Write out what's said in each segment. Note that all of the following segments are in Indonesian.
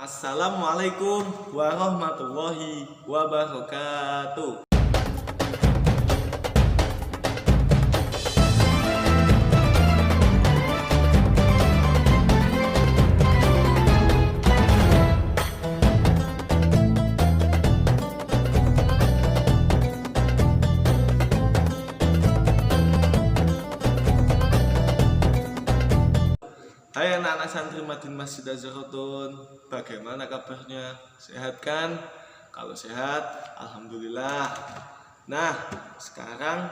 Assalamualaikum warahmatullahi wabarakatuh. Hai anak-anak santri Madin Masjid Azharotun, bagaimana kabarnya? Sehat kan? Kalau sehat, alhamdulillah. Nah, sekarang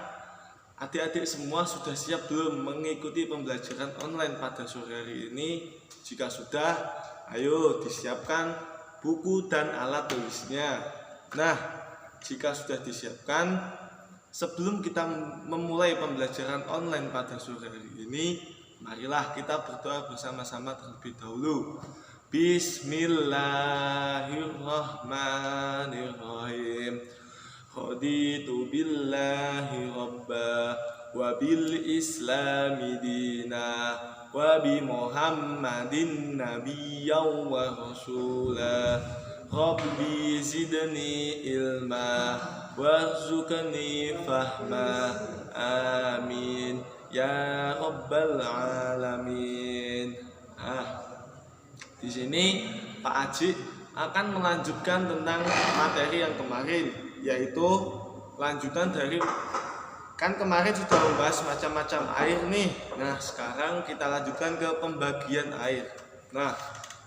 adik-adik semua sudah siap belum mengikuti pembelajaran online pada sore hari ini? Jika sudah, ayo disiapkan buku dan alat tulisnya. Nah, jika sudah disiapkan, sebelum kita memulai pembelajaran online pada sore hari ini, marilah kita berdoa bersama-sama terlebih dahulu. Bismillahirrahmanirrahim. Raditu billahi rabba wa bil islami dina wa bi muhammadin nabiyyan wa rasula. Rabbi zidni ilma warzuqni fahma. Amin ya rabbal alamin. Di sini Pak Aji akan melanjutkan tentang materi yang kemarin, yaitu lanjutan dari kan kemarin sudah membahas macam-macam air nih. Nah, sekarang kita lanjutkan ke pembagian air. Nah,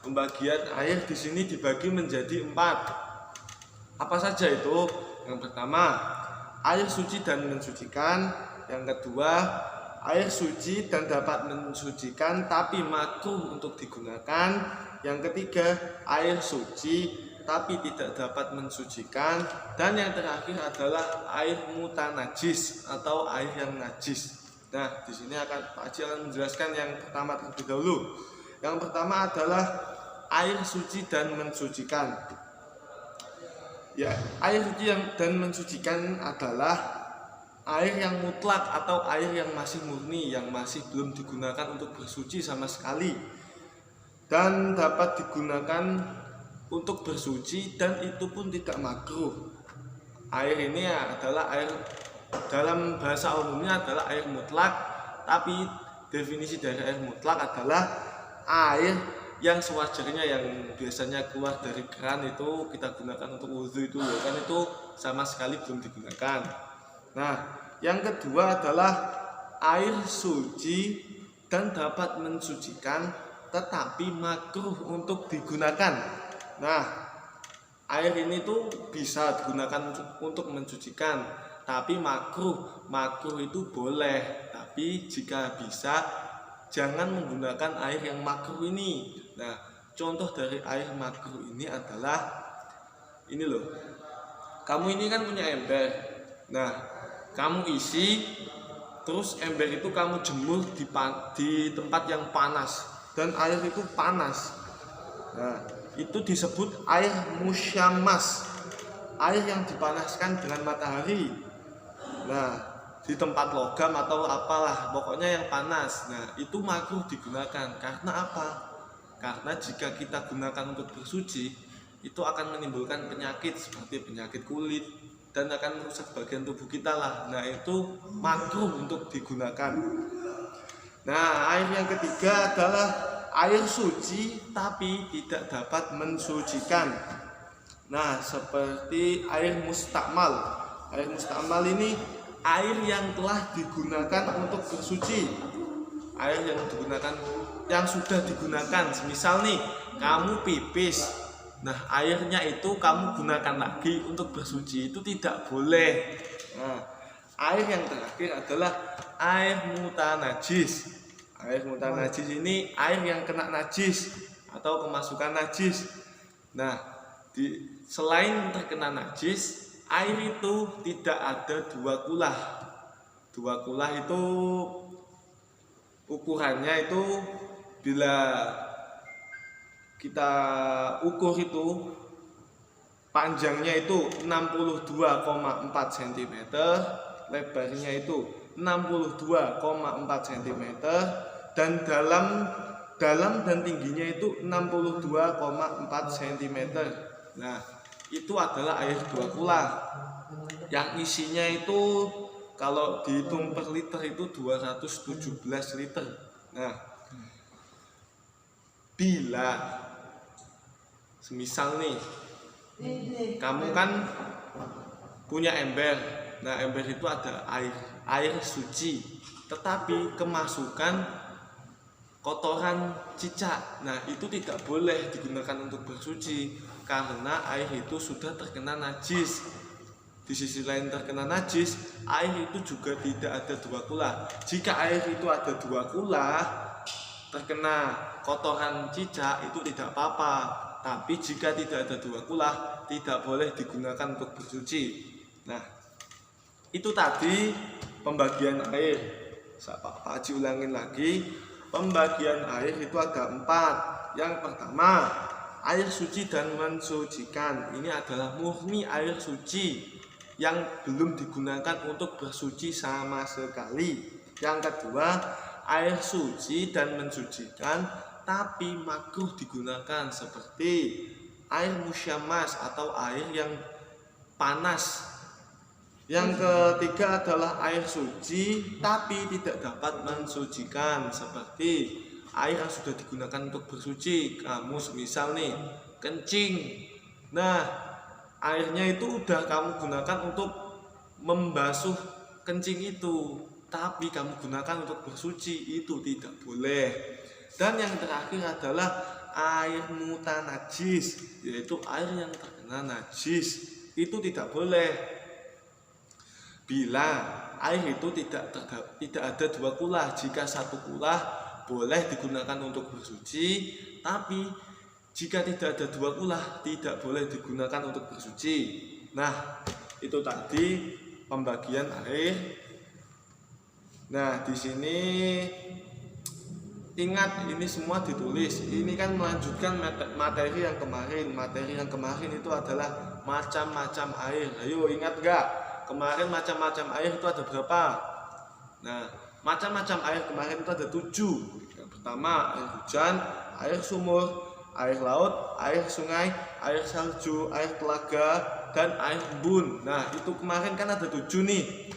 pembagian air di sini dibagi menjadi 4. Apa saja itu? Yang pertama, air suci dan mensucikan. Yang kedua, air suci dan dapat mensucikan tapi makruh untuk digunakan. Yang ketiga, air suci tapi tidak dapat mensucikan. Dan yang terakhir adalah air mutanajis atau air yang najis. Nah, di sini Pak Haji akan menjelaskan yang pertama terlebih dahulu. Yang pertama adalah air suci dan mensucikan. Ya, air suci dan mensucikan adalah air yang mutlak atau air yang masih murni, yang masih belum digunakan untuk bersuci sama sekali, dan dapat digunakan untuk bersuci dan itu pun tidak makruh. Air ini adalah air, dalam bahasa umumnya adalah air mutlak, tapi definisi dari air mutlak adalah air yang sewajarnya, yang biasanya keluar dari keran itu kita gunakan untuk wudhu itu, kan itu sama sekali belum digunakan. Nah, yang kedua adalah air suci dan dapat mensucikan tetapi makruh untuk digunakan. Nah, air ini tuh bisa digunakan untuk mensucikan tapi makruh. Makruh itu boleh, tapi jika bisa jangan menggunakan air yang makruh ini. Nah, contoh dari air makruh ini adalah ini loh. Kamu ini kan punya ember. Nah, kamu isi, terus ember itu kamu jemur di tempat yang panas dan air itu panas. Nah, itu disebut air musyammas, air yang dipanaskan dengan matahari. Nah, di tempat logam atau apalah, pokoknya yang panas. Nah, itu makruh digunakan. Karena apa? Karena jika kita gunakan untuk bersuci, itu akan menimbulkan penyakit seperti penyakit kulit dan akan merusak bagian tubuh kita lah. Nah, itu makruh untuk digunakan. Nah, air yang ketiga adalah air suci tapi tidak dapat mensucikan. Nah, seperti air mustakmal. Air mustakmal ini air yang telah digunakan untuk bersuci. Air yang digunakan, yang sudah digunakan. Misal nih, kamu pipis. Nah, airnya itu kamu gunakan lagi untuk bersuci, itu tidak boleh. Nah, air yang terakhir adalah air mutanajis. Air mutanajis ini air yang kena najis atau kemasukan najis. Nah, selain terkena najis, air itu tidak ada 2 kulah. 2 kulah itu ukurannya itu bila kita ukur itu panjangnya itu 62,4 cm, lebarnya itu 62,4 cm, dan dalam dan tingginya itu 62,4 cm. Nah, itu adalah air 2 kula. Yang isinya itu kalau dihitung per liter itu 217 liter. Nah, bila semisal nih kamu kan punya ember. Nah, ember itu ada air suci, tetapi kemasukan kotoran cicak. Nah, itu tidak boleh digunakan untuk bersuci karena air itu sudah terkena najis. Di sisi lain terkena najis, air itu juga tidak ada 2 kula. Jika air itu ada 2 kula terkena kotoran cicak itu tidak apa-apa. Tapi jika tidak ada 2 kula, tidak boleh digunakan untuk bersuci. Nah, itu tadi pembagian air. Pak Haji ulangin lagi. Pembagian air itu ada 4. Yang pertama, air suci dan mensucikan. Ini adalah murni air suci yang belum digunakan untuk bersuci sama sekali. Yang kedua, air suci dan mensucikan tapi makruh digunakan seperti air musyammas atau air yang panas. Yang ketiga adalah air suci tapi tidak dapat mensucikan seperti air yang sudah digunakan untuk bersuci. Kamu semisal nih kencing. Nah, airnya itu udah kamu gunakan untuk membasuh kencing itu, tapi kamu gunakan untuk bersuci, itu tidak boleh. Dan yang terakhir adalah air mutanajis, yaitu air yang terkena najis. Itu tidak boleh. Bila air itu tidak ada 2 kula, jika 1 kula boleh digunakan untuk bersuci, tapi jika tidak ada 2 kula tidak boleh digunakan untuk bersuci. Nah, itu tadi pembagian air. Nah, di sini ingat ini semua ditulis. Ini kan melanjutkan materi yang kemarin. Materi yang kemarin itu adalah macam-macam air. Ayo ingat gak? Kemarin macam-macam air itu ada berapa? Nah, macam-macam air kemarin itu ada 7. Yang pertama air hujan, air sumur, air laut, air sungai, air salju, air telaga, dan air embun. Nah, itu kemarin kan ada 7 nih.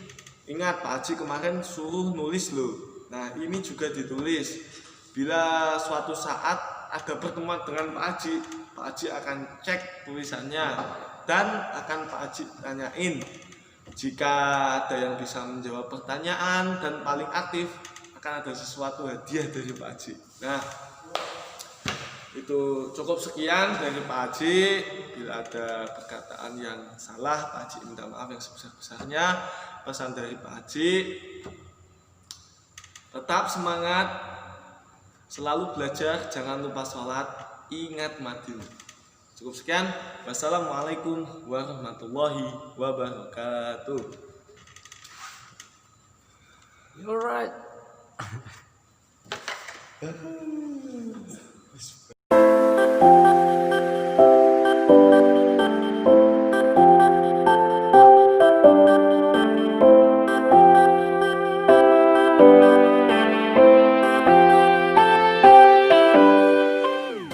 Ingat, Pak Haji kemarin suruh nulis loh. Nah, ini juga ditulis. Bila suatu saat ada pertemuan dengan Pak Haji akan cek tulisannya dan akan Pak Haji tanyain. Jika ada yang bisa menjawab pertanyaan dan paling aktif, akan ada sesuatu hadiah dari Pak Haji. Nah, itu cukup sekian dari Pak Haji. Bila ada perkataan yang salah, Pak Haji minta maaf yang sebesar-besarnya. Pesan dari Pak Haji, tetap semangat, selalu belajar, jangan lupa sholat, ingat mati. Cukup sekian. Wassalamualaikum warahmatullahi wabarakatuh. You're right.